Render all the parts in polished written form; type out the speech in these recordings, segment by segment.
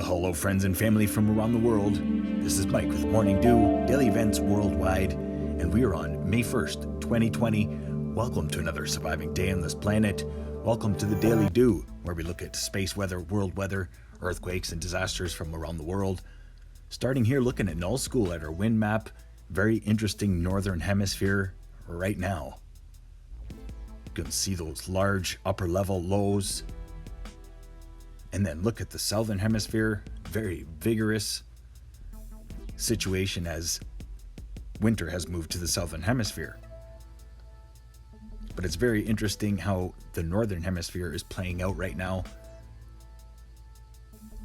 Well, hello, friends and family from around the world. This is Mike with Morning Dew, daily events worldwide, and we are on May 1st, 2020. Welcome to another surviving day on this planet. Welcome to the Daily Dew, where we look at space weather, world weather, earthquakes, and disasters from around the world. Starting here, looking at null school at our wind map. Very interesting northern hemisphere right now. You can see those large upper level lows. And then look at the southern hemisphere, very vigorous situation as winter has moved to the southern hemisphere. But it's very interesting how the northern hemisphere is playing out right now.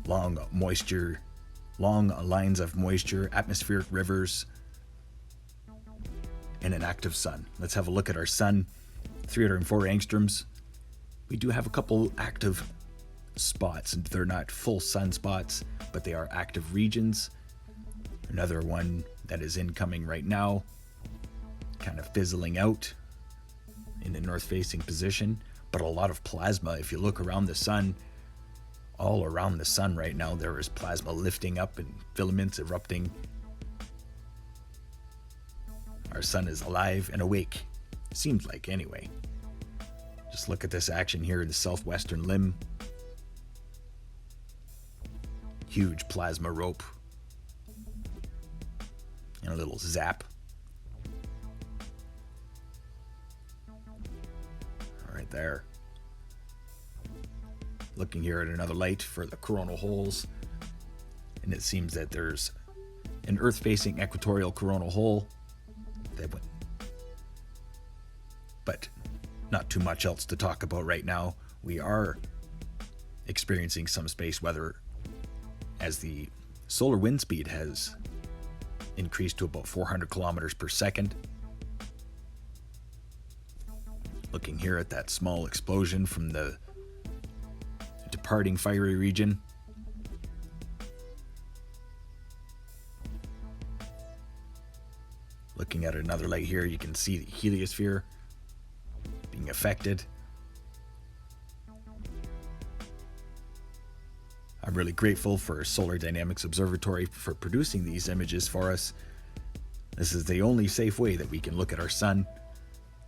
Long moisture, long lines of moisture, atmospheric rivers, and an active sun. Let's have a look at our sun, 304 angstroms. We do have a couple active spots, and they're not full sunspots, but they are active regions. Another one that is incoming right now, kind of fizzling out in a north-facing position, but a lot of plasma. If you look around the sun, all around the sun right now, there is plasma lifting up and filaments erupting. Our sun is alive and awake, seems like anyway. Just look at this action here in the southwestern limb. Huge plasma rope and a little zap. Right there. Looking here at another light for the coronal holes, and it seems that there's an Earth-facing equatorial coronal hole that went, but not too much else to talk about right now. We are experiencing some space weather as the solar wind speed has increased to about 400 kilometers per second. Looking here at that small explosion from the departing fiery region. Looking at another light here, you can see the heliosphere being affected. I'm really grateful for Solar Dynamics Observatory for producing these images for us. This is the only safe way that we can look at our sun.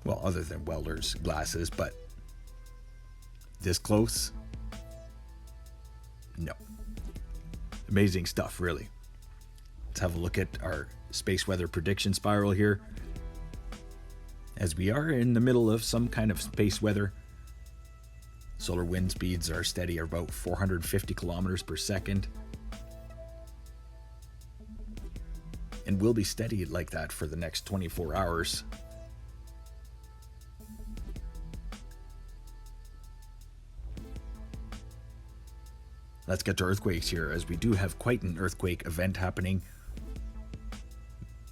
Well, other than welder's glasses, but this close? No. Amazing stuff, really. Let's have a look at our space weather prediction spiral here. As we are in the middle of some kind of space weather, solar wind speeds are steady at about 450 kilometers per second. And will be steady like that for the next 24 hours. Let's get to earthquakes here, as we do have quite an earthquake event happening.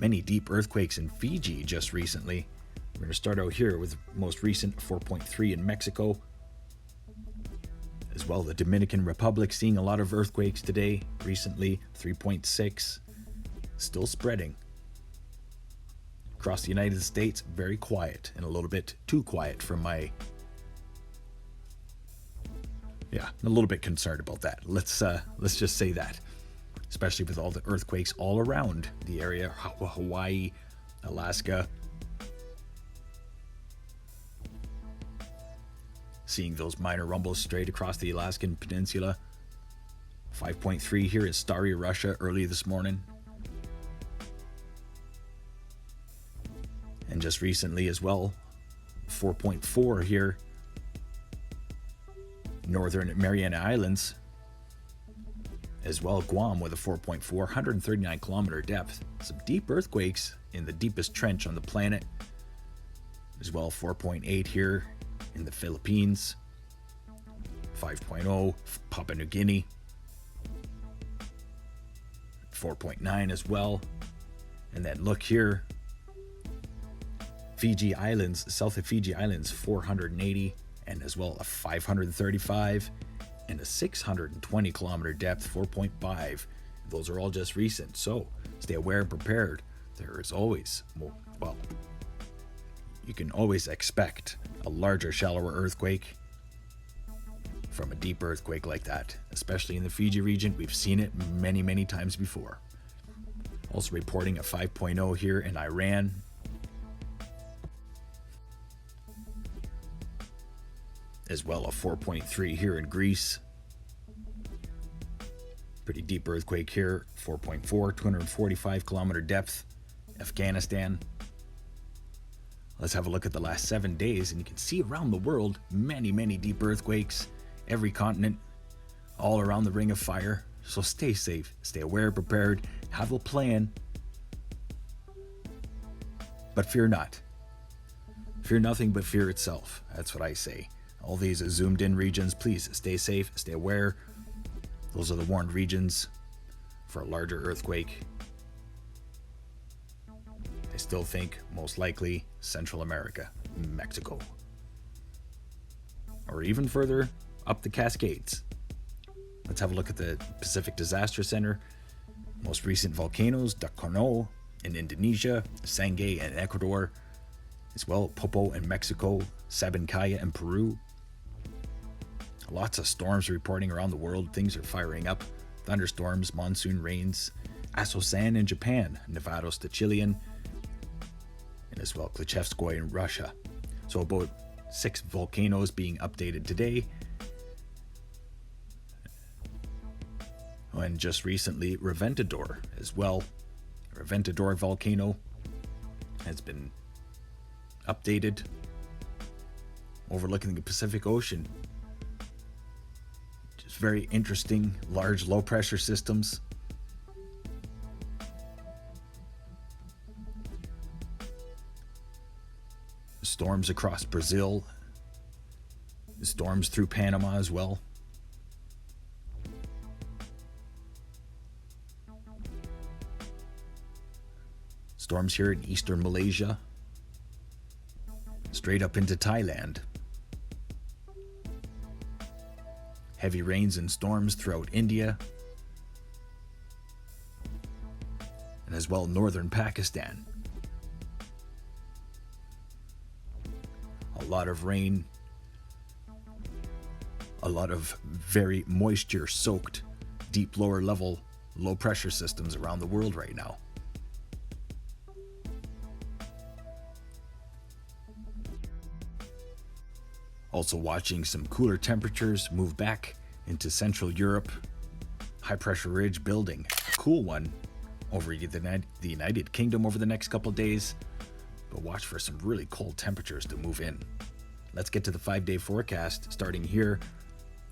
Many deep earthquakes in Fiji just recently. We're going to start out here with the most recent 4.3 in Mexico. As well, the Dominican Republic seeing a lot of earthquakes today. Recently, 3.6, still spreading. Across the United States, very quiet, and a little bit too quiet for my... Yeah, a little bit concerned about that. Let's just say that. Especially with all the earthquakes all around the area, Hawaii, Alaska. Seeing those minor rumbles straight across the Alaskan Peninsula. 5.3 here in Stary, Russia, early this morning. And just recently as well, 4.4 here. Northern Mariana Islands. As well, Guam with a 4.4, 139 kilometer depth. Some deep earthquakes in the deepest trench on the planet. As well, 4.8 here in the Philippines, 5.0 Papua New Guinea, 4.9 as well. And then look here, Fiji Islands, south of Fiji Islands, 480, and as well a 535 and a 620 kilometer depth, 4.5. Those are all just recent, so stay aware and prepared. There is always more, well, you can always expect a larger, shallower earthquake from a deep earthquake like that, especially in the Fiji region. We've seen it many, many times before. Also reporting a 5.0 here in Iran. As well, a 4.3 here in Greece. Pretty deep earthquake here, 4.4, 245 kilometer depth, Afghanistan. Let's have a look at the last 7 days, and you can see around the world many, many deep earthquakes, every continent, all around the Ring of Fire. So stay safe, stay aware, prepared, have a plan, but fear not. Fear nothing but fear itself. That's what I say. All these zoomed in regions, please stay safe, stay aware. Those are the warned regions for a larger earthquake. I still think most likely Central America, Mexico, or even further up the Cascades. Let's have a look at the Pacific Disaster Center. Most recent volcanoes, D.E.W in Indonesia, Sangay in Ecuador, as well Popo in Mexico, Sabancaya in Peru. Lots of storms reporting around the world. Things are firing up. Thunderstorms, monsoon rains. Asosan in Japan, Nevados to Chilean, and as well Klichevskoy in Russia. So about 6 volcanoes being updated today. And just recently, Reventador as well. Reventador volcano has been updated, overlooking the Pacific Ocean. Just very interesting, large low pressure systems. Storms across Brazil, storms through Panama as well. Storms here in eastern Malaysia, straight up into Thailand. Heavy rains and storms throughout India, and as well northern Pakistan. A lot of rain, a lot of very moisture soaked, deep lower level, low pressure systems around the world right now. Also watching some cooler temperatures move back into Central Europe. High pressure ridge building, a cool one over the United Kingdom over the next couple of days. But watch for some really cold temperatures to move in. Let's get to the 5-day forecast starting here,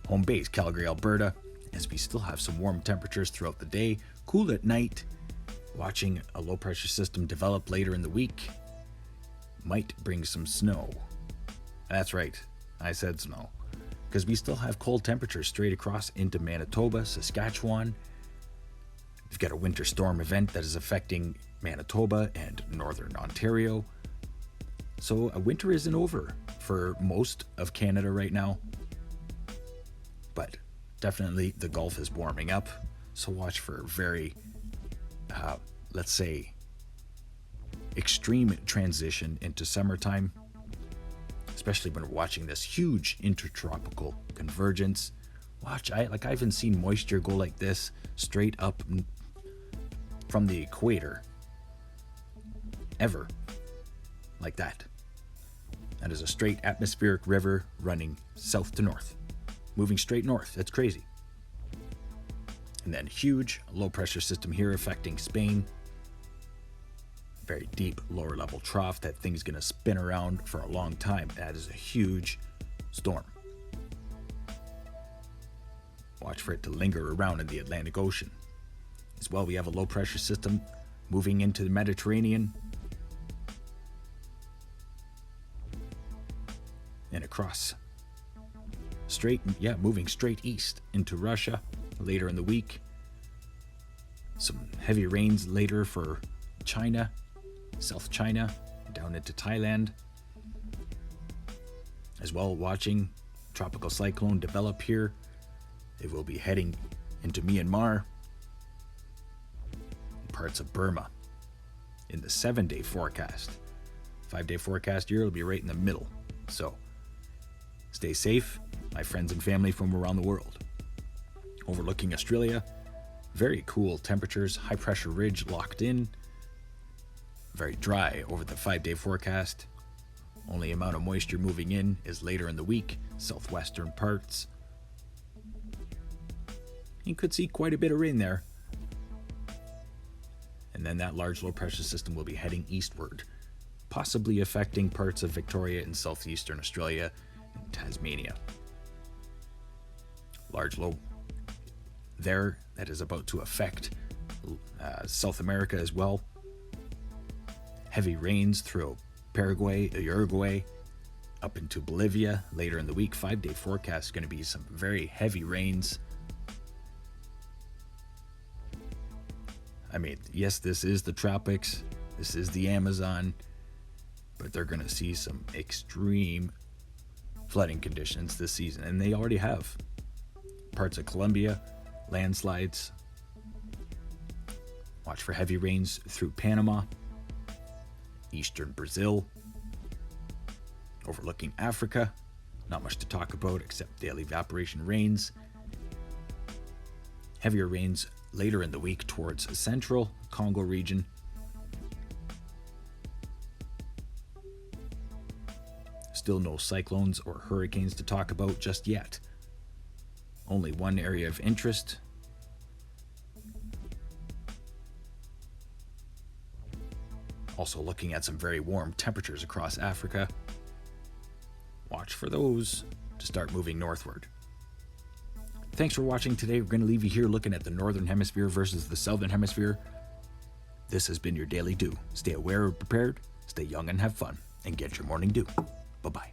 home base, Calgary, Alberta, as we still have some warm temperatures throughout the day, cool at night. Watching a low pressure system develop later in the week. Might bring some snow. That's right, I said snow. Because we still have cold temperatures straight across into Manitoba, Saskatchewan. We've got a winter storm event that is affecting Manitoba and northern Ontario. So a winter isn't over for most of Canada right now. But definitely the Gulf is warming up. So watch for very, let's say, extreme transition into summertime. Especially when we're watching this huge intertropical convergence. Watch, I haven't seen moisture go like this straight up from the equator ever, like that. That is a straight atmospheric river running south to north, moving straight north. That's crazy. And then huge low pressure system here affecting Spain. Very deep lower level trough. That thing's gonna spin around for a long time. That is a huge storm. Watch for it to linger around in the Atlantic Ocean. As well, we have a low pressure system moving into the Mediterranean and across moving straight east into Russia later in the week. Some heavy rains later for China, South China, down into Thailand. As well, watching tropical cyclone develop here. It will be heading into Myanmar, parts of Burma in the 7-day forecast. 5-day forecast here will be right in the middle. So stay safe, my friends and family from around the world. Overlooking Australia, very cool temperatures, high pressure ridge locked in, very dry over the 5-day forecast. Only amount of moisture moving in is later in the week, southwestern parts. You could see quite a bit of rain there. And then that large low pressure system will be heading eastward, possibly affecting parts of Victoria and southeastern Australia and Tasmania. Large low there that is about to affect South America as well. Heavy rains through Paraguay, Uruguay, up into Bolivia later in the week. 5-day forecast is going to be some very heavy rains. I mean, yes, this is the tropics, this is the Amazon, but they're going to see some extreme flooding conditions this season, and they already have. Parts of Colombia, landslides. Watch for heavy rains through Panama, eastern Brazil, overlooking Africa. Not much to talk about except daily evaporation rains. Heavier rains later in the week towards central Congo region. Still no cyclones or hurricanes to talk about just yet. Only one area of interest. Also looking at some very warm temperatures across Africa. Watch for those to start moving northward. Thanks for watching today. We're going to leave you here looking at the Northern Hemisphere versus the Southern Hemisphere. This has been your Daily Dew. Stay aware and prepared, stay young and have fun, and get your morning dew. Bye-bye.